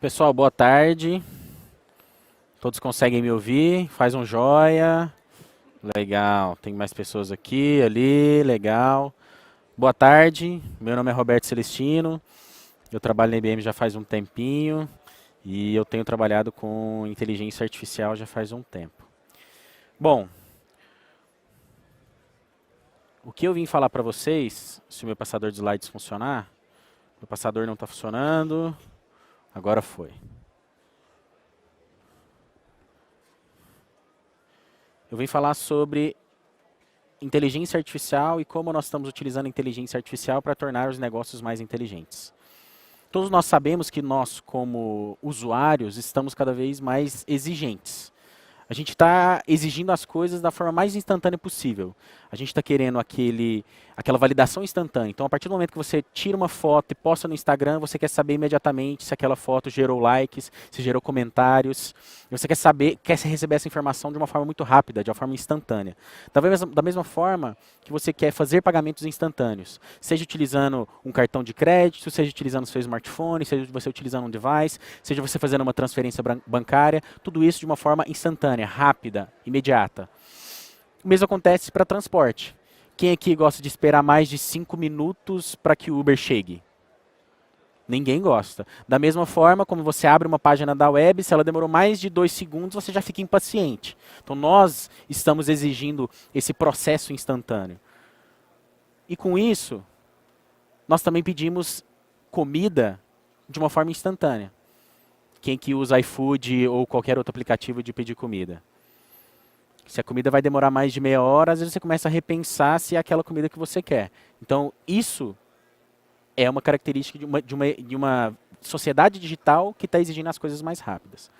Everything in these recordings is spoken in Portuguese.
Pessoal, boa tarde. Todos conseguem me ouvir? Faz um joia. Legal. Tem mais pessoas aqui, ali, legal. Boa tarde. Meu nome é Roberto Celestino. Eu trabalho na IBM já faz um tempinho e eu tenho trabalhado com inteligência artificial já faz um tempo. Bom, o que eu vim falar para vocês, se o meu passador de slides funcionar, meu passador não está funcionando, agora foi. Eu vim falar sobre inteligência artificial e como nós estamos utilizando a inteligência artificial para tornar os negócios mais inteligentes. Todos nós sabemos que nós, como usuários, estamos cada vez mais exigentes. A gente está exigindo as coisas da forma mais instantânea possível. A gente está querendo aquela validação instantânea. Então, a partir do momento que você tira uma foto e posta no Instagram, você quer saber imediatamente se aquela foto gerou likes, se gerou comentários. Você quer receber essa informação de uma forma muito rápida, de uma forma instantânea. Da mesma forma que você quer fazer pagamentos instantâneos, seja utilizando um cartão de crédito, seja utilizando o seu smartphone, seja você utilizando um device, seja você fazendo uma transferência bancária, tudo isso de uma forma instantânea, rápida, imediata. O mesmo acontece para transporte. Quem aqui gosta de esperar mais de 5 minutos para que o Uber chegue? Ninguém gosta. Da mesma forma, como você abre uma página da web, se ela demorou mais de 2 segundos, você já fica impaciente. Então, nós estamos exigindo esse processo instantâneo. E com isso, nós também pedimos comida de uma forma instantânea. Quem que usa iFood ou qualquer outro aplicativo de pedir comida? Se a comida vai demorar mais de meia hora, às vezes você começa a repensar se é aquela comida que você quer. Então, isso é uma característica de uma sociedade digital que está exigindo as coisas mais rápidas.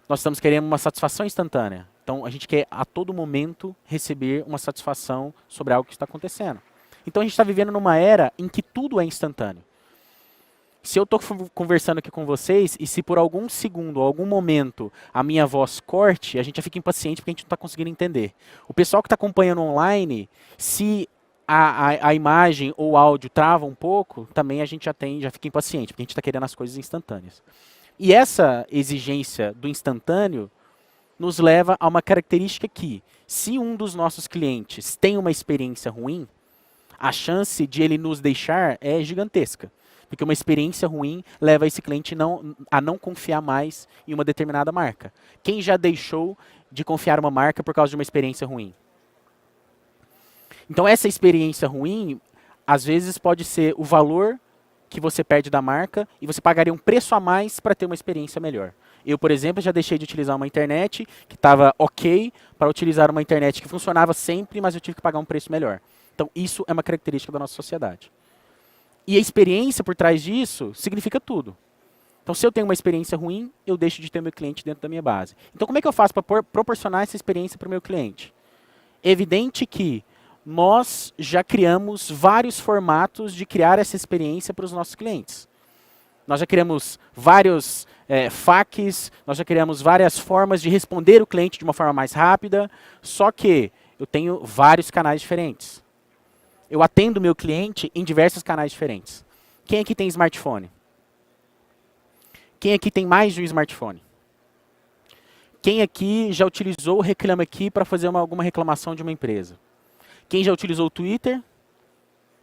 Nós estamos querendo uma satisfação instantânea. Então, a gente quer a todo momento receber uma satisfação sobre algo que está acontecendo. Então, a gente está vivendo numa era em que tudo é instantâneo. Se eu estou conversando aqui com vocês e se por algum segundo, algum momento, a minha voz corte, a gente já fica impaciente porque a gente não está conseguindo entender. O pessoal que está acompanhando online, se a imagem ou o áudio trava um pouco, também a gente já fica impaciente, porque a gente está querendo as coisas instantâneas. E essa exigência do instantâneo nos leva a uma característica que, se um dos nossos clientes tem uma experiência ruim, a chance de ele nos deixar é gigantesca. Porque uma experiência ruim leva esse cliente a não confiar mais em uma determinada marca. Quem já deixou de confiar em uma marca por causa de uma experiência ruim? Então, essa experiência ruim, às vezes, pode ser o valor que você perde da marca e você pagaria um preço a mais para ter uma experiência melhor. Eu, por exemplo, já deixei de utilizar uma internet que estava ok para utilizar uma internet que funcionava sempre, mas eu tive que pagar um preço melhor. Então, isso é uma característica da nossa sociedade. E a experiência por trás disso significa tudo. Então, se eu tenho uma experiência ruim, eu deixo de ter meu cliente dentro da minha base. Então, como é que eu faço para proporcionar essa experiência para o meu cliente? É evidente que nós já criamos vários formatos de criar essa experiência para os nossos clientes. Nós já criamos vários FAQs, nós já criamos várias formas de responder o cliente de uma forma mais rápida, só que eu tenho vários canais diferentes. Eu atendo meu cliente em diversos canais diferentes. Quem aqui tem smartphone? Quem aqui tem mais de um smartphone? Quem aqui já utilizou o Reclame Aqui para fazer alguma reclamação de uma empresa? Quem já utilizou o Twitter?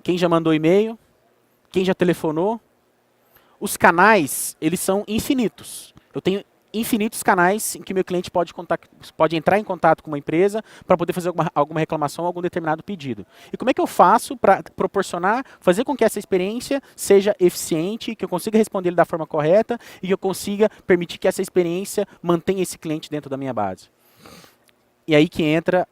Quem já mandou e-mail? Quem já telefonou? Os canais, eles são infinitos. Eu tenho infinitos canais em que meu cliente pode entrar em contato com uma empresa para poder fazer alguma reclamação, algum determinado pedido. E como é que eu faço para fazer com que essa experiência seja eficiente, que eu consiga responder ele da forma correta e que eu consiga permitir que essa experiência mantenha esse cliente dentro da minha base? E aí que entra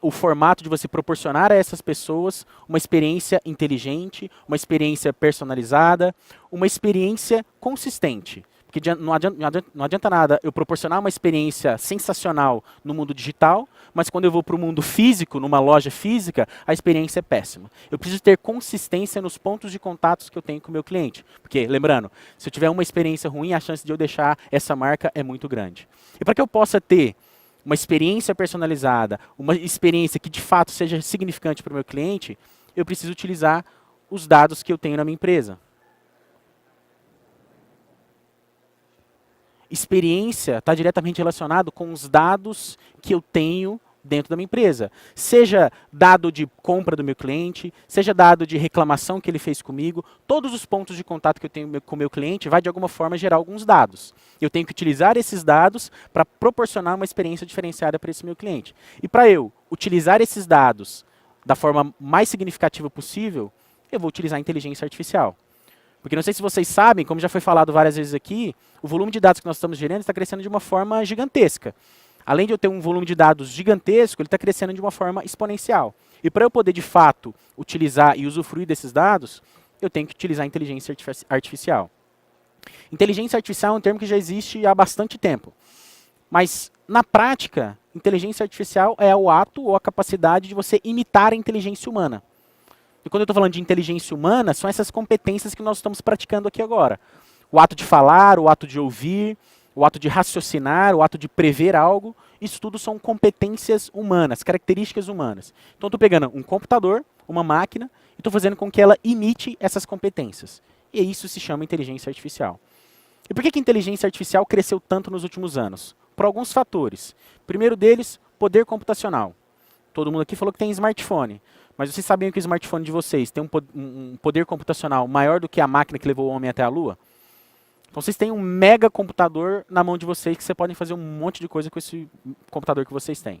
o formato de você proporcionar a essas pessoas uma experiência inteligente, uma experiência personalizada, uma experiência consistente. Porque não adianta nada eu proporcionar uma experiência sensacional no mundo digital, mas quando eu vou para o mundo físico, numa loja física, a experiência é péssima. Eu preciso ter consistência nos pontos de contatos que eu tenho com o meu cliente. Porque, lembrando, se eu tiver uma experiência ruim, a chance de eu deixar essa marca é muito grande. E para que eu possa ter uma experiência personalizada, uma experiência que de fato seja significante para o meu cliente, eu preciso utilizar os dados que eu tenho na minha empresa. Experiência está diretamente relacionado com os dados que eu tenho dentro da minha empresa. Seja dado de compra do meu cliente, seja dado de reclamação que ele fez comigo, todos os pontos de contato que eu tenho com o meu cliente vai de alguma forma gerar alguns dados. Eu tenho que utilizar esses dados para proporcionar uma experiência diferenciada para esse meu cliente. E para eu utilizar esses dados da forma mais significativa possível, eu vou utilizar a inteligência artificial. Porque não sei se vocês sabem, como já foi falado várias vezes aqui, o volume de dados que nós estamos gerando está crescendo de uma forma gigantesca. Além de eu ter um volume de dados gigantesco, ele está crescendo de uma forma exponencial. E para eu poder, de fato, utilizar e usufruir desses dados, eu tenho que utilizar a inteligência artificial. Inteligência artificial é um termo que já existe há bastante tempo. Mas, na prática, inteligência artificial é o ato ou a capacidade de você imitar a inteligência humana. E quando eu estou falando de inteligência humana, são essas competências que nós estamos praticando aqui agora. O ato de falar, o ato de ouvir, o ato de raciocinar, o ato de prever algo, isso tudo são competências humanas, características humanas. Então eu estou pegando um computador, uma máquina, e estou fazendo com que ela imite essas competências. E isso se chama inteligência artificial. E por que a inteligência artificial cresceu tanto nos últimos anos? Por alguns fatores. O primeiro deles, poder computacional. Todo mundo aqui falou que tem smartphone. Mas vocês sabiam que o smartphone de vocês tem um poder computacional maior do que a máquina que levou o homem até a Lua? Então vocês têm um mega computador na mão de vocês que vocês podem fazer um monte de coisa com esse computador que vocês têm.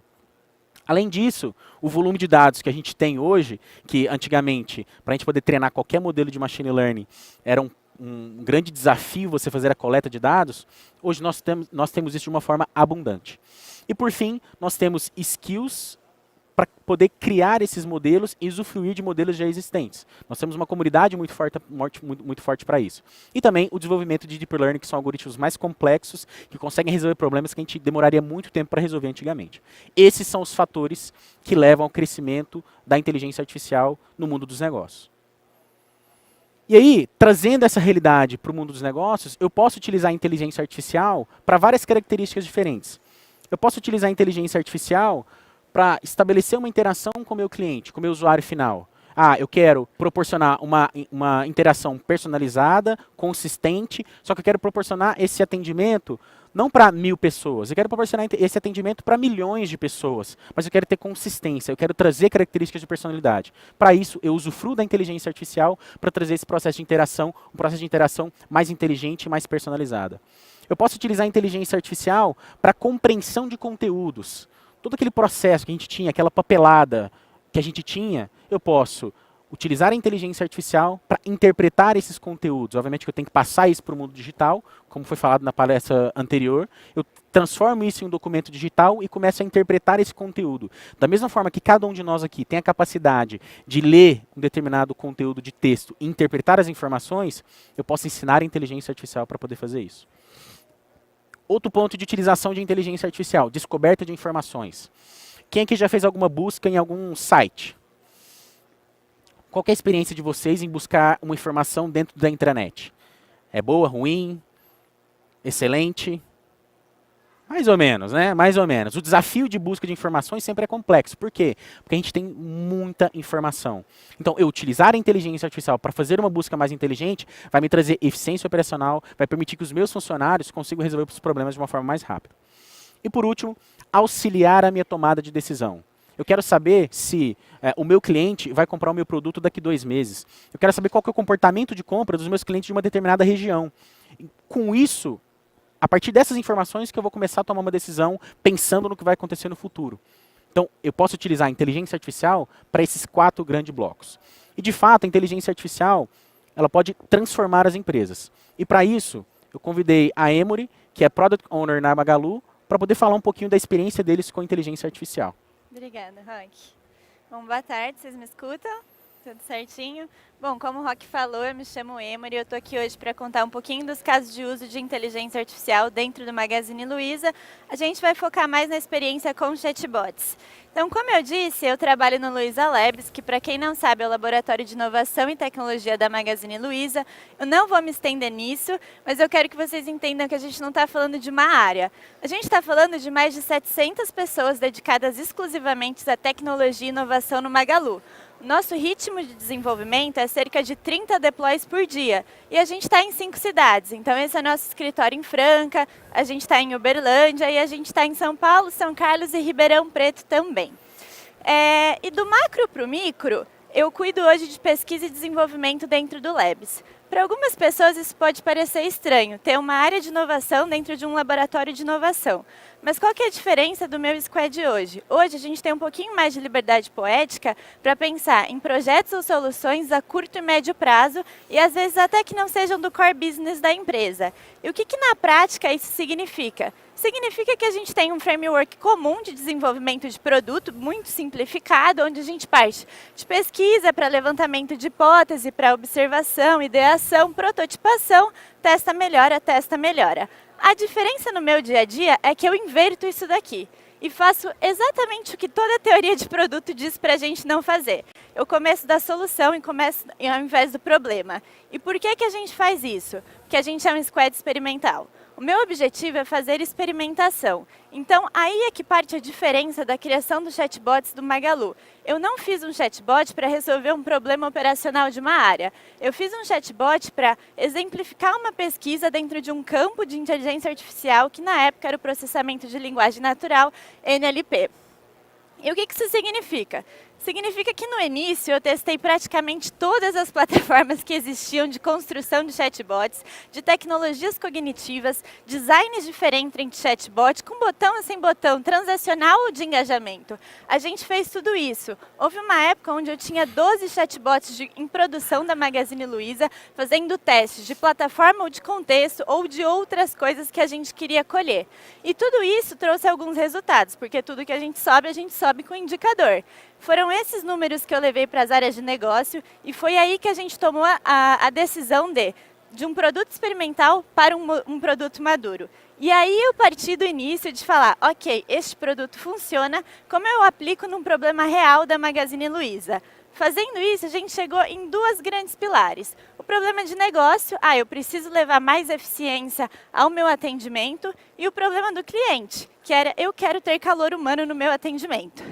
Além disso, o volume de dados que a gente tem hoje, que antigamente, para a gente poder treinar qualquer modelo de machine learning, era um grande desafio você fazer a coleta de dados, hoje nós temos isso de uma forma abundante. E por fim, nós temos skills para poder criar esses modelos e usufruir de modelos já existentes. Nós temos uma comunidade muito forte para isso. E também o desenvolvimento de Deep Learning, que são algoritmos mais complexos, que conseguem resolver problemas que a gente demoraria muito tempo para resolver antigamente. Esses são os fatores que levam ao crescimento da inteligência artificial no mundo dos negócios. E aí, trazendo essa realidade para o mundo dos negócios, eu posso utilizar a inteligência artificial para várias características diferentes. Eu posso utilizar a inteligência artificial para estabelecer uma interação com o meu cliente, com o meu usuário final. Eu quero proporcionar uma interação personalizada, consistente, só que eu quero proporcionar esse atendimento não para 1000 pessoas, eu quero proporcionar esse atendimento para milhões de pessoas, mas eu quero ter consistência, eu quero trazer características de personalidade. Para isso, eu usufruo da inteligência artificial para trazer esse processo de interação, um processo de interação mais inteligente e mais personalizada. Eu posso utilizar a inteligência artificial para compreensão de conteúdos. Todo aquele processo que a gente tinha, aquela papelada que a gente tinha, eu posso utilizar a inteligência artificial para interpretar esses conteúdos. Obviamente que eu tenho que passar isso para o mundo digital, como foi falado na palestra anterior. Eu transformo isso em um documento digital e começo a interpretar esse conteúdo. Da mesma forma que cada um de nós aqui tem a capacidade de ler um determinado conteúdo de texto e interpretar as informações, eu posso ensinar a inteligência artificial para poder fazer isso. Outro ponto de utilização de inteligência artificial, descoberta de informações. Quem aqui já fez alguma busca em algum site? Qual é a experiência de vocês em buscar uma informação dentro da intranet? É boa, ruim, excelente? Mais ou menos, né? Mais ou menos. O desafio de busca de informações sempre é complexo. Por quê? Porque a gente tem muita informação. Então, eu utilizar a inteligência artificial para fazer uma busca mais inteligente vai me trazer eficiência operacional, vai permitir que os meus funcionários consigam resolver os problemas de uma forma mais rápida. E por último, auxiliar a minha tomada de decisão. Eu quero saber se o meu cliente vai comprar o meu produto daqui 2 meses. Eu quero saber qual que é o comportamento de compra dos meus clientes de uma determinada região. E, com isso, a partir dessas informações que eu vou começar a tomar uma decisão pensando no que vai acontecer no futuro. Então, eu posso utilizar a inteligência artificial para esses 4 grandes blocos. E, de fato, a inteligência artificial ela pode transformar as empresas. E, para isso, eu convidei a Emory, que é Product Owner na Magalu, para poder falar um pouquinho da experiência deles com a inteligência artificial. Obrigada, Roque. Bom, boa tarde, vocês me escutam? Tudo certinho? Bom, como o Roque falou, eu me chamo Emory e eu estou aqui hoje para contar um pouquinho dos casos de uso de inteligência artificial dentro do Magazine Luiza. A gente vai focar mais na experiência com chatbots. Então, como eu disse, eu trabalho no Luiza Labs, que para quem não sabe é o laboratório de inovação e tecnologia da Magazine Luiza. Eu não vou me estender nisso, mas eu quero que vocês entendam que a gente não está falando de uma área. A gente está falando de mais de 700 pessoas dedicadas exclusivamente à tecnologia e inovação no Magalu. Nosso ritmo de desenvolvimento é cerca de 30 deploys por dia. E a gente está em 5 cidades. Então, esse é nosso escritório em Franca, a gente está em Uberlândia e a gente está em São Paulo, São Carlos e Ribeirão Preto também. E do macro para o micro, eu cuido hoje de pesquisa e desenvolvimento dentro do Labs. Para algumas pessoas isso pode parecer estranho, ter uma área de inovação dentro de um laboratório de inovação. Mas qual que é a diferença do meu squad hoje? Hoje a gente tem um pouquinho mais de liberdade poética para pensar em projetos ou soluções a curto e médio prazo e às vezes até que não sejam do core business da empresa. E o que na prática isso significa? Significa que a gente tem um framework comum de desenvolvimento de produto, muito simplificado, onde a gente parte de pesquisa para levantamento de hipótese, para observação, ideação, prototipação, testa, melhora, testa, melhora. A diferença no meu dia a dia é que eu inverto isso daqui e faço exatamente o que toda teoria de produto diz para a gente não fazer. Eu começo da solução e começo ao invés do problema. E por que a gente faz isso? Porque a gente é um squad experimental. O meu objetivo é fazer experimentação. Então, aí é que parte a diferença da criação dos chatbots do Magalu. Eu não fiz um chatbot para resolver um problema operacional de uma área. Eu fiz um chatbot para exemplificar uma pesquisa dentro de um campo de inteligência artificial, que na época era o processamento de linguagem natural, NLP. E o que isso significa? Significa que no início eu testei praticamente todas as plataformas que existiam de construção de chatbots, de tecnologias cognitivas, designs diferentes entre chatbot, com botão e sem botão, transacional ou de engajamento. A gente fez tudo isso. Houve uma época onde eu tinha 12 chatbots em produção da Magazine Luiza, fazendo testes de plataforma ou de contexto ou de outras coisas que a gente queria colher. E tudo isso trouxe alguns resultados, porque tudo que a gente sobe com indicador. Foram esses números que eu levei para as áreas de negócio e foi aí que a gente tomou a decisão de um produto experimental para um produto maduro. E aí eu parti do início de falar, ok, este produto funciona, como eu aplico num problema real da Magazine Luiza? Fazendo isso, a gente chegou em duas grandes pilares. O problema de negócio, eu preciso levar mais eficiência ao meu atendimento, e o problema do cliente, que era, eu quero ter calor humano no meu atendimento.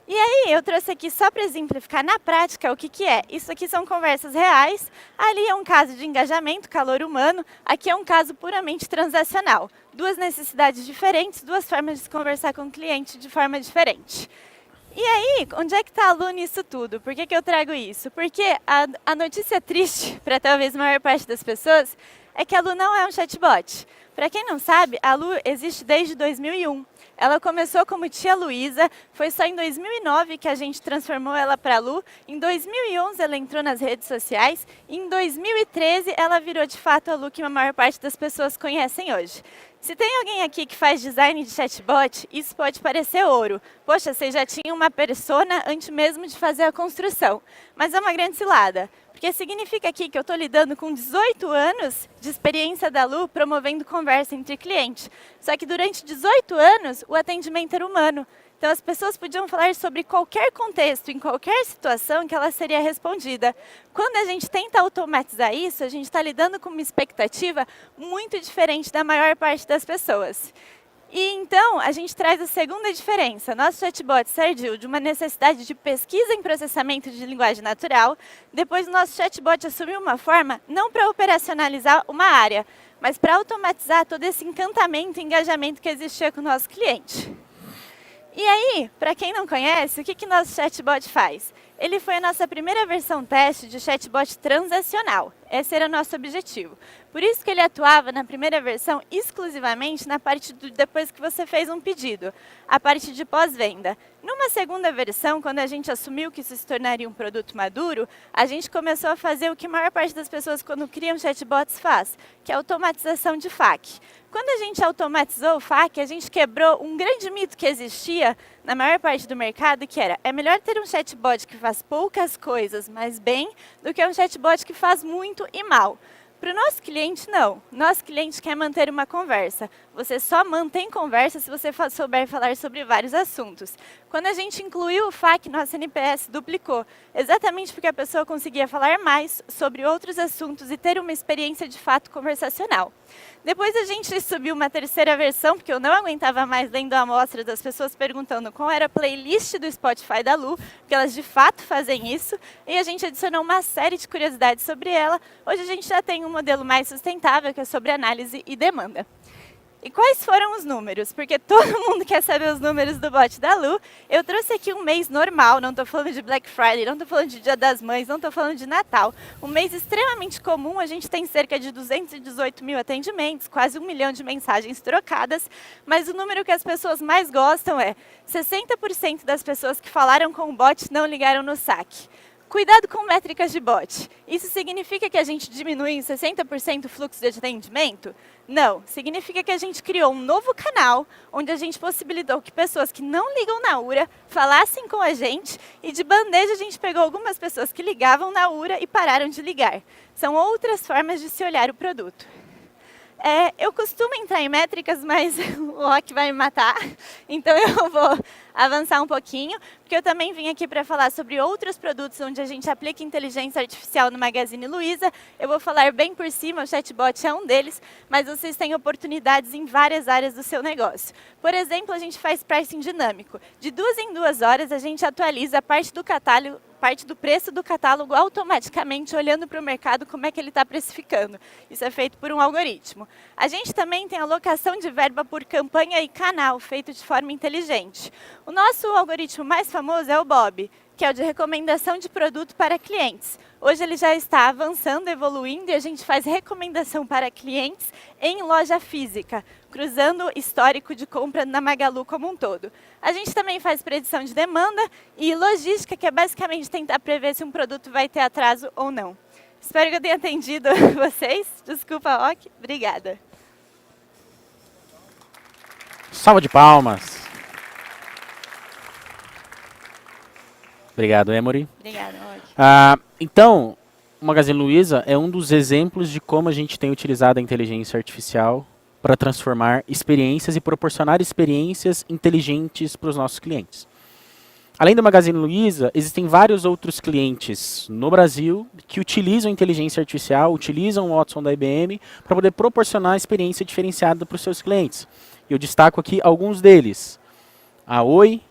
E aí, eu trouxe aqui só para exemplificar na prática o que é. Isso aqui são conversas reais, ali é um caso de engajamento, calor humano, aqui é um caso puramente transacional. Duas necessidades diferentes, duas formas de se conversar com o cliente de forma diferente. E aí, onde é que está a Lu nisso tudo? Por que eu trago isso? Porque a notícia triste, para talvez a maior parte das pessoas, é que a Lu não é um chatbot. Para quem não sabe, a Lu existe desde 2001. Ela começou como Tia Luísa, foi só em 2009 que a gente transformou ela para a Lu. Em 2011 ela entrou nas redes sociais e em 2013 ela virou de fato a Lu que a maior parte das pessoas conhecem hoje. Se tem alguém aqui que faz design de chatbot, isso pode parecer ouro. Poxa, você já tinha uma persona antes mesmo de fazer a construção. Mas é uma grande cilada. Porque significa aqui que eu estou lidando com 18 anos de experiência da Lu promovendo conversa entre clientes. Só que durante 18 anos, o atendimento era humano. Então, as pessoas podiam falar sobre qualquer contexto, em qualquer situação que ela seria respondida. Quando a gente tenta automatizar isso, a gente está lidando com uma expectativa muito diferente da maior parte das pessoas. E então, a gente traz a segunda diferença. Nosso chatbot surgiu de uma necessidade de pesquisa em processamento de linguagem natural. Depois, o nosso chatbot assumiu uma forma não para operacionalizar uma área, mas para automatizar todo esse encantamento e engajamento que existia com o nosso cliente. E aí, para quem não conhece, o que nosso chatbot faz? Ele foi a nossa primeira versão teste de chatbot transacional. Esse era o nosso objetivo. Por isso que ele atuava na primeira versão exclusivamente na parte depois que você fez um pedido, a parte de pós-venda. Numa segunda versão, quando a gente assumiu que isso se tornaria um produto maduro, a gente começou a fazer o que a maior parte das pessoas quando criam chatbots faz, que é a automatização de FAQ. Quando a gente automatizou o FAQ, a gente quebrou um grande mito que existia na maior parte do mercado, que era, é melhor ter um chatbot que faz poucas coisas, mas bem, do que um chatbot que faz muito e mal. Para o nosso cliente, não. Nosso cliente quer manter uma conversa. Você só mantém conversa se você souber falar sobre vários assuntos. Quando a gente incluiu o FAQ, nosso NPS duplicou, exatamente porque a pessoa conseguia falar mais sobre outros assuntos e ter uma experiência de fato conversacional. Depois a gente subiu uma terceira versão, porque eu não aguentava mais lendo a amostra das pessoas perguntando qual era a playlist do Spotify da Lu, porque elas de fato fazem isso, e a gente adicionou uma série de curiosidades sobre ela. Hoje a gente já tem um modelo mais sustentável, que é sobre análise e demanda. E quais foram os números? Porque todo mundo quer saber os números do bot da Lu. Eu trouxe aqui um mês normal, não estou falando de Black Friday, não estou falando de Dia das Mães, não estou falando de Natal. Um mês extremamente comum, a gente tem cerca de 218 mil atendimentos, quase 1 milhão de mensagens trocadas, mas o número que as pessoas mais gostam é 60% das pessoas que falaram com o bot não ligaram no saque. Cuidado com métricas de bot. Isso significa que a gente diminui em 60% o fluxo de atendimento? Não. Significa que a gente criou um novo canal, onde a gente possibilitou que pessoas que não ligam na URA falassem com a gente, e de bandeja a gente pegou algumas pessoas que ligavam na URA e pararam de ligar. São outras formas de se olhar o produto. Eu costumo entrar em métricas, mas o Rock vai me matar, então eu vou avançar um pouquinho, porque eu também vim aqui para falar sobre outros produtos onde a gente aplica inteligência artificial no Magazine Luiza. Eu vou falar bem por cima, o chatbot é um deles, mas vocês têm oportunidades em várias áreas do seu negócio. Por exemplo, a gente faz pricing dinâmico. De 2 em 2 horas, a gente atualiza a parte do catálogo, parte do preço do catálogo automaticamente, olhando para o mercado como é que ele está precificando. Isso é feito por um algoritmo. A gente também tem alocação de verba por campanha e canal, feito de forma inteligente. O nosso algoritmo mais famoso é o Bob, que é o de recomendação de produto para clientes. Hoje ele já está avançando, evoluindo, e a gente faz recomendação para clientes em loja física, cruzando o histórico de compra na Magalu como um todo. A gente também faz predição de demanda e logística, que é basicamente tentar prever se um produto vai ter atraso ou não. Espero que eu tenha atendido vocês. Desculpa, Rock. Obrigada. Salva de palmas. Obrigado, Emory. Obrigada, Rock. Então, o Magazine Luiza é um dos exemplos de como a gente tem utilizado a inteligência artificial para transformar experiências e proporcionar experiências inteligentes para os nossos clientes. Além do Magazine Luiza, existem vários outros clientes no Brasil que utilizam inteligência artificial, utilizam o Watson da IBM para poder proporcionar experiência diferenciada para os seus clientes. Eu destaco aqui alguns deles: a Oi,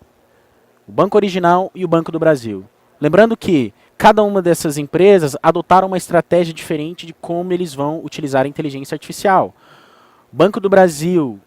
o Banco Original e o Banco do Brasil. Lembrando que cada uma dessas empresas adotaram uma estratégia diferente de como eles vão utilizar a inteligência artificial. Banco do Brasil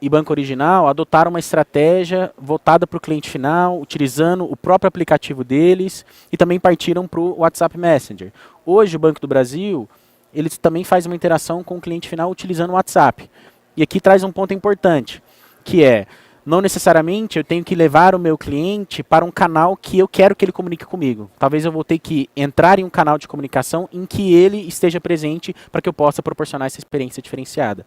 e Banco Original adotaram uma estratégia voltada para o cliente final, utilizando o próprio aplicativo deles, e também partiram para o WhatsApp Messenger. Hoje o Banco do Brasil, eles também faz uma interação com o cliente final utilizando o WhatsApp. E aqui traz um ponto importante, que é: não necessariamente eu tenho que levar o meu cliente para um canal que eu quero que ele comunique comigo. Talvez eu vou ter que entrar em um canal de comunicação em que ele esteja presente para que eu possa proporcionar essa experiência diferenciada.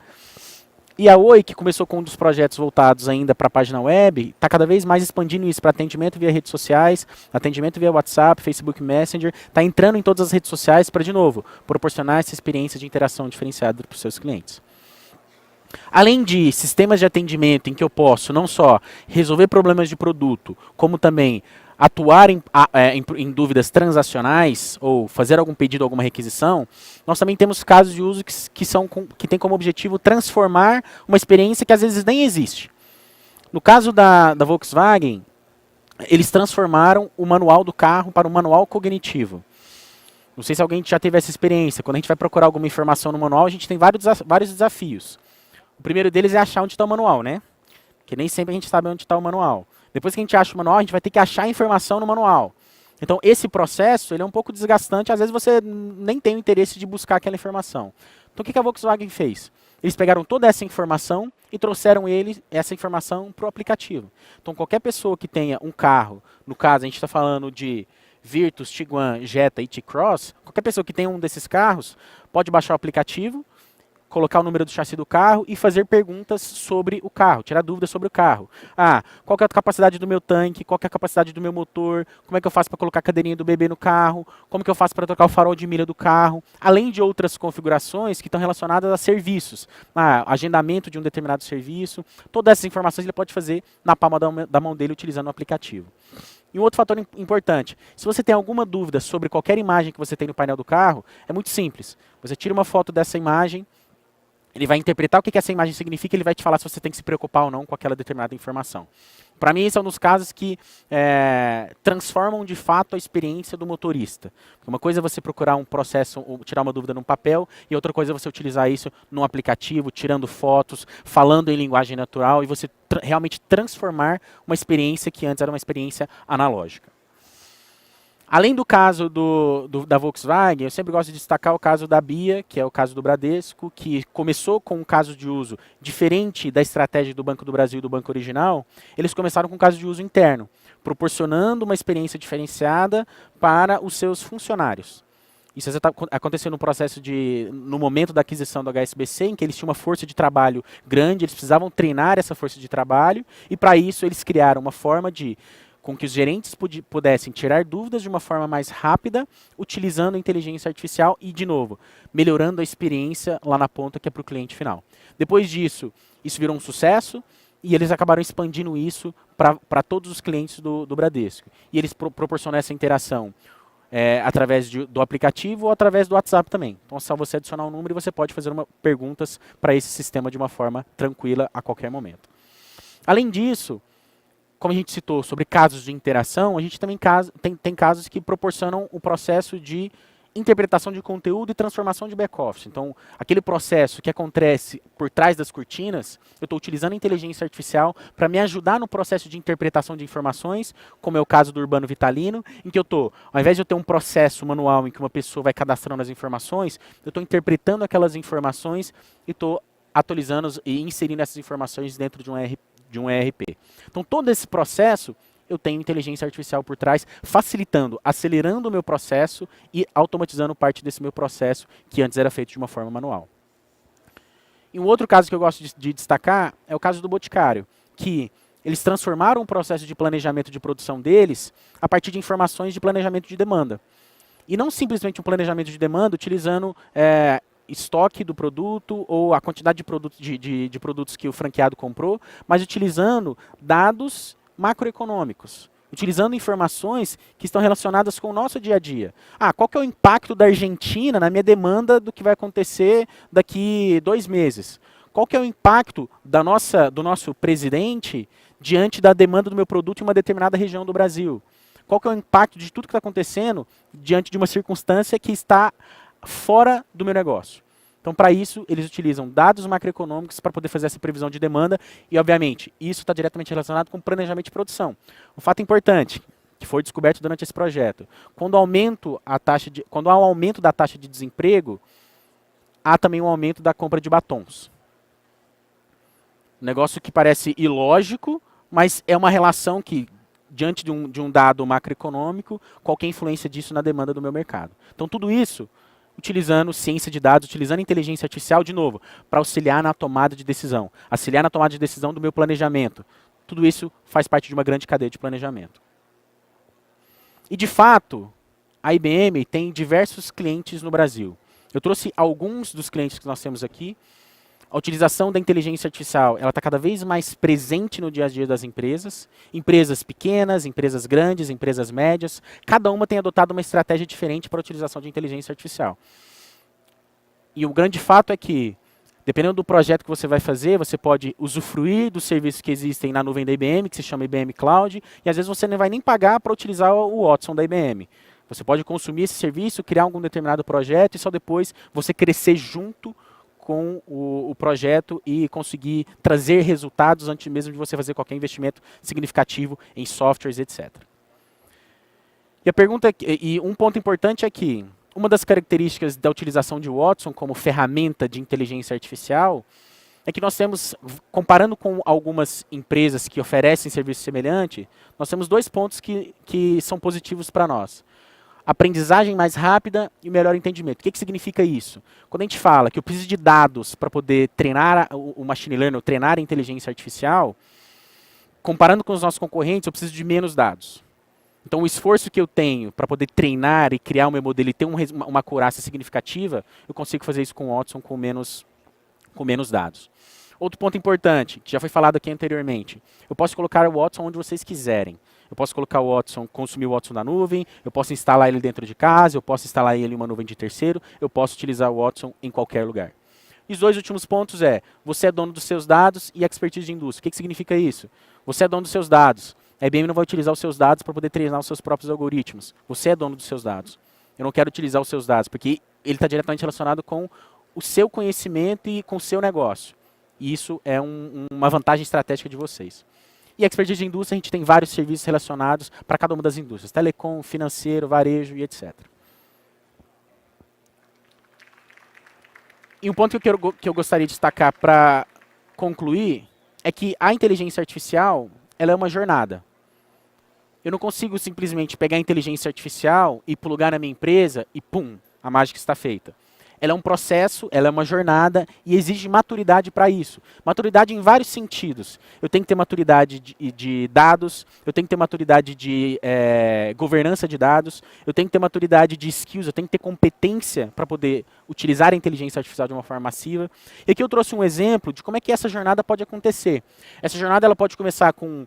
E a Oi, que começou com um dos projetos voltados ainda para a página web, está cada vez mais expandindo isso para atendimento via redes sociais, atendimento via WhatsApp, Facebook Messenger, está entrando em todas as redes sociais para, de novo, proporcionar essa experiência de interação diferenciada para os seus clientes. Além de sistemas de atendimento em que eu posso não só resolver problemas de produto, como também atuar em dúvidas transacionais ou fazer algum pedido, alguma requisição, nós também temos casos de uso que têm como objetivo transformar uma experiência que às vezes nem existe. No caso da Volkswagen, eles transformaram o manual do carro para um manual cognitivo. Não sei se alguém já teve essa experiência. Quando a gente vai procurar alguma informação no manual, a gente tem vários desafios. O primeiro deles é achar onde está o manual, né? Porque nem sempre a gente sabe onde está o manual. Depois que a gente acha o manual, a gente vai ter que achar a informação no manual. Então, esse processo ele é um pouco desgastante. Às vezes você nem tem o interesse de buscar aquela informação. Então, o que a Volkswagen fez? Eles pegaram toda essa informação e trouxeram essa informação para o aplicativo. Então, qualquer pessoa que tenha um carro, no caso, a gente está falando de Virtus, Tiguan, Jetta e T-Cross, qualquer pessoa que tenha um desses carros pode baixar o aplicativo, colocar o número do chassi do carro e fazer perguntas sobre o carro, tirar dúvidas sobre o carro. Qual que é a capacidade do meu tanque, qual que é a capacidade do meu motor, como é que eu faço para colocar a cadeirinha do bebê no carro, como que eu faço para trocar o farol de milha do carro, além de outras configurações que estão relacionadas a serviços, agendamento de um determinado serviço, todas essas informações ele pode fazer na palma da mão dele utilizando o aplicativo. E um outro fator importante, se você tem alguma dúvida sobre qualquer imagem que você tem no painel do carro, é muito simples. Você tira uma foto dessa imagem, ele vai interpretar o que essa imagem significa e ele vai te falar se você tem que se preocupar ou não com aquela determinada informação. Para mim, esse é um dos casos que transformam de fato a experiência do motorista. Uma coisa é você procurar um processo, ou tirar uma dúvida num papel, e outra coisa é você utilizar isso num aplicativo, tirando fotos, falando em linguagem natural, e você realmente transformar uma experiência que antes era uma experiência analógica. Além do caso da Volkswagen, eu sempre gosto de destacar o caso da BIA, que é o caso do Bradesco, que começou com um caso de uso diferente da estratégia do Banco do Brasil e do banco original. Eles começaram com um caso de uso interno, proporcionando uma experiência diferenciada para os seus funcionários. Isso aconteceu no processo no momento da aquisição do HSBC, em que eles tinham uma força de trabalho grande, eles precisavam treinar essa força de trabalho, e para isso eles criaram uma forma com que os gerentes pudessem tirar dúvidas de uma forma mais rápida, utilizando a inteligência artificial e, de novo, melhorando a experiência lá na ponta que é para o cliente final. Depois disso, isso virou um sucesso e eles acabaram expandindo isso para todos os clientes do Bradesco. E eles proporcionam essa interação através do aplicativo ou através do WhatsApp também. Então, é só você adicionar um número e você pode fazer perguntas para esse sistema de uma forma tranquila a qualquer momento. Além disso, como a gente citou sobre casos de interação, a gente também tem casos que proporcionam o processo de interpretação de conteúdo e transformação de back-office. Então, aquele processo que acontece por trás das cortinas, eu estou utilizando a inteligência artificial para me ajudar no processo de interpretação de informações, como é o caso do Urbano Vitalino, em que ao invés de eu ter um processo manual em que uma pessoa vai cadastrando as informações, eu estou interpretando aquelas informações e estou atualizando e inserindo essas informações dentro de um ERP. Então, todo esse processo, eu tenho inteligência artificial por trás, facilitando, acelerando o meu processo e automatizando parte desse meu processo, que antes era feito de uma forma manual. E um outro caso que eu gosto de destacar é o caso do Boticário, que eles transformaram o processo de planejamento de produção deles a partir de informações de planejamento de demanda. E não simplesmente um planejamento de demanda utilizando estoque do produto ou a quantidade de produtos que o franqueado comprou, mas utilizando dados macroeconômicos, utilizando informações que estão relacionadas com o nosso dia a dia. Qual que é o impacto da Argentina na minha demanda do que vai acontecer daqui 2 meses? Qual que é o impacto do nosso presidente diante da demanda do meu produto em uma determinada região do Brasil? Qual que é o impacto de tudo que está acontecendo diante de uma circunstância que está fora do meu negócio? Então, para isso, eles utilizam dados macroeconômicos para poder fazer essa previsão de demanda e, obviamente, isso está diretamente relacionado com planejamento de produção. Um fato importante, que foi descoberto durante esse projeto, quando há um aumento da taxa de desemprego, há também um aumento da compra de batons. Um negócio que parece ilógico, mas é uma relação que, diante de um dado macroeconômico, qualquer influência disso na demanda do meu mercado. Então, tudo isso utilizando ciência de dados, utilizando inteligência artificial, de novo, para auxiliar na tomada de decisão. Auxiliar na tomada de decisão do meu planejamento. Tudo isso faz parte de uma grande cadeia de planejamento. E, de fato, a IBM tem diversos clientes no Brasil. Eu trouxe alguns dos clientes que nós temos aqui. A utilização da inteligência artificial está cada vez mais presente no dia a dia das empresas. Empresas pequenas, empresas grandes, empresas médias. Cada uma tem adotado uma estratégia diferente para a utilização de inteligência artificial. E o grande fato é que, dependendo do projeto que você vai fazer, você pode usufruir dos serviços que existem na nuvem da IBM, que se chama IBM Cloud, e às vezes você não vai nem pagar para utilizar o Watson da IBM. Você pode consumir esse serviço, criar algum determinado projeto e só depois você crescer junto com o projeto e conseguir trazer resultados antes mesmo de você fazer qualquer investimento significativo em softwares, etc. E um ponto importante é que uma das características da utilização de Watson como ferramenta de inteligência artificial é que nós temos, comparando com algumas empresas que oferecem serviço semelhante, nós temos 2 pontos que são positivos para nós. aprendizagem mais rápida e melhor entendimento. O que significa isso? Quando a gente fala que eu preciso de dados para poder treinar o machine learning, ou treinar a inteligência artificial, comparando com os nossos concorrentes, eu preciso de menos dados. Então, o esforço que eu tenho para poder treinar e criar o meu modelo e ter uma acurácia significativa, eu consigo fazer isso com o Watson com menos dados. Outro ponto importante, que já foi falado aqui anteriormente, eu posso colocar o Watson onde vocês quiserem. Eu posso colocar o Watson, consumir o Watson na nuvem, eu posso instalar ele dentro de casa, eu posso instalar ele em uma nuvem de terceiro, eu posso utilizar o Watson em qualquer lugar. E os dois últimos pontos você é dono dos seus dados e expertise de indústria. O que significa isso? Você é dono dos seus dados. A IBM não vai utilizar os seus dados para poder treinar os seus próprios algoritmos. Você é dono dos seus dados. Eu não quero utilizar os seus dados, porque ele está diretamente relacionado com o seu conhecimento e com o seu negócio. E isso é uma vantagem estratégica de vocês. E a expertise de indústria, a gente tem vários serviços relacionados para cada uma das indústrias. Telecom, financeiro, varejo e etc. E um ponto que eu gostaria de destacar para concluir é que a inteligência artificial ela é uma jornada. Eu não consigo simplesmente pegar a inteligência artificial e plugar na minha empresa e pum, a mágica está feita. Ela é um processo, ela é uma jornada e exige maturidade para isso. Maturidade em vários sentidos. Eu tenho que ter maturidade de dados, eu tenho que ter maturidade de governança de dados, eu tenho que ter maturidade de skills, eu tenho que ter competência para poder utilizar a inteligência artificial de uma forma massiva. E aqui eu trouxe um exemplo de como é que essa jornada pode acontecer. Essa jornada ela pode começar com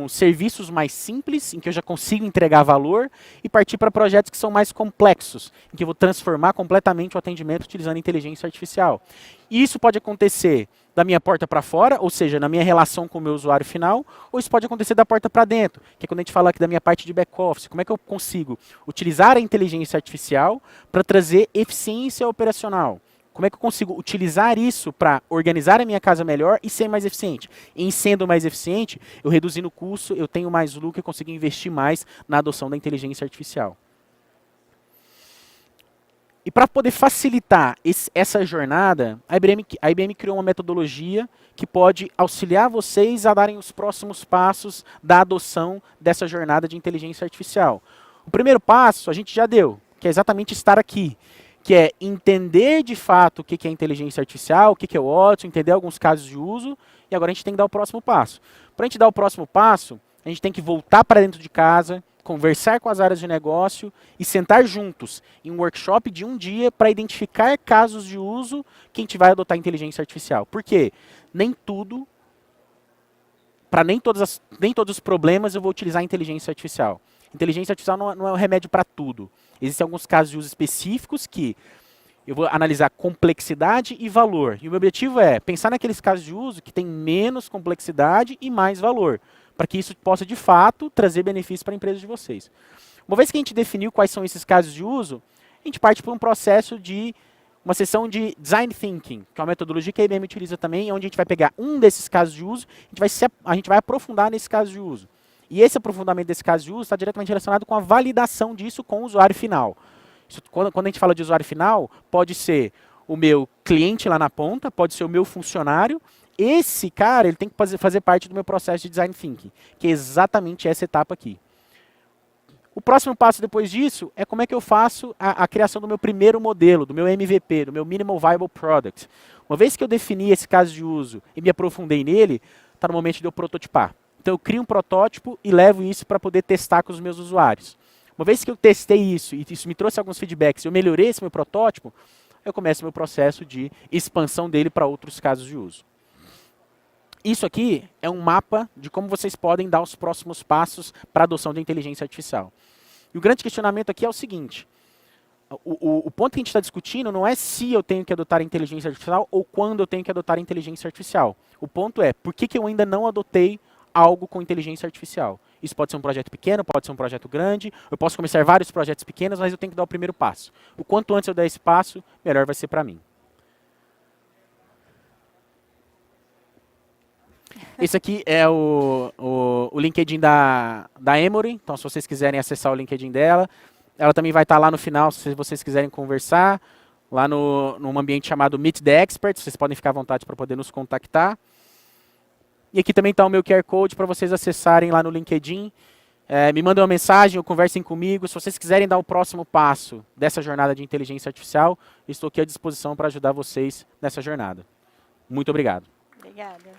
serviços mais simples, em que eu já consigo entregar valor, e partir para projetos que são mais complexos, em que eu vou transformar completamente o atendimento utilizando inteligência artificial. E isso pode acontecer da minha porta para fora, ou seja, na minha relação com o meu usuário final, ou isso pode acontecer da porta para dentro, que é quando a gente fala aqui da minha parte de back-office. Como é que eu consigo utilizar a inteligência artificial para trazer eficiência operacional? Como é que eu consigo utilizar isso para organizar a minha casa melhor e ser mais eficiente? E em sendo mais eficiente, eu reduzindo o custo, eu tenho mais lucro e consigo investir mais na adoção da inteligência artificial. E para poder facilitar essa jornada, a IBM criou uma metodologia que pode auxiliar vocês a darem os próximos passos da adoção dessa jornada de inteligência artificial. O primeiro passo a gente já deu, que é exatamente estar aqui, que é entender de fato o que é inteligência artificial, o que é o Watson, entender alguns casos de uso, e agora a gente tem que dar o próximo passo. Para a gente dar o próximo passo, a gente tem que voltar para dentro de casa, conversar com as áreas de negócio e sentar juntos em um workshop de um dia para identificar casos de uso que a gente vai adotar inteligência artificial. Por quê? Nem tudo, para nem todos os problemas eu vou utilizar a inteligência artificial. Inteligência artificial não é um remédio para tudo. Existem alguns casos de uso específicos que eu vou analisar complexidade e valor. E o meu objetivo é pensar naqueles casos de uso que tem menos complexidade e mais valor, para que isso possa, de fato, trazer benefícios para a empresa de vocês. Uma vez que a gente definiu quais são esses casos de uso, a gente parte para um processo de uma sessão de Design Thinking, que é uma metodologia que a IBM utiliza também, onde a gente vai pegar um desses casos de uso, a gente vai aprofundar nesse caso de uso. E esse aprofundamento desse caso de uso está diretamente relacionado com a validação disso com o usuário final. Isso, quando a gente fala de usuário final, pode ser o meu cliente lá na ponta, pode ser o meu funcionário. Esse cara ele tem que fazer parte do meu processo de Design Thinking, que é exatamente essa etapa aqui. O próximo passo depois disso é como é que eu faço a criação do meu primeiro modelo, do meu MVP, do meu Minimal Viable Product. Uma vez que eu defini esse caso de uso e me aprofundei nele, está no momento de eu prototipar. Então eu crio um protótipo e levo isso para poder testar com os meus usuários. Uma vez que eu testei isso e isso me trouxe alguns feedbacks e eu melhorei esse meu protótipo, eu começo o meu processo de expansão dele para outros casos de uso. Isso aqui é um mapa de como vocês podem dar os próximos passos para a adoção da inteligência artificial. E o grande questionamento aqui é o seguinte: o ponto que a gente está discutindo não é se eu tenho que adotar a inteligência artificial ou quando eu tenho que adotar a inteligência artificial. O ponto é, por que eu ainda não adotei algo com inteligência artificial? Isso pode ser um projeto pequeno, pode ser um projeto grande, eu posso começar vários projetos pequenos, mas eu tenho que dar o primeiro passo. O quanto antes eu der esse passo, melhor vai ser para mim. Esse aqui é o LinkedIn da Emory, então se vocês quiserem acessar o LinkedIn dela, ela também vai estar lá no final, se vocês quiserem conversar, lá num ambiente chamado Meet the Experts, vocês podem ficar à vontade para poder nos contactar. E aqui também está o meu QR Code para vocês acessarem lá no LinkedIn Me mandem uma mensagem ou conversem comigo. Se vocês quiserem dar o próximo passo dessa jornada de inteligência artificial, estou aqui à disposição para ajudar vocês nessa jornada. Muito obrigado. Obrigada.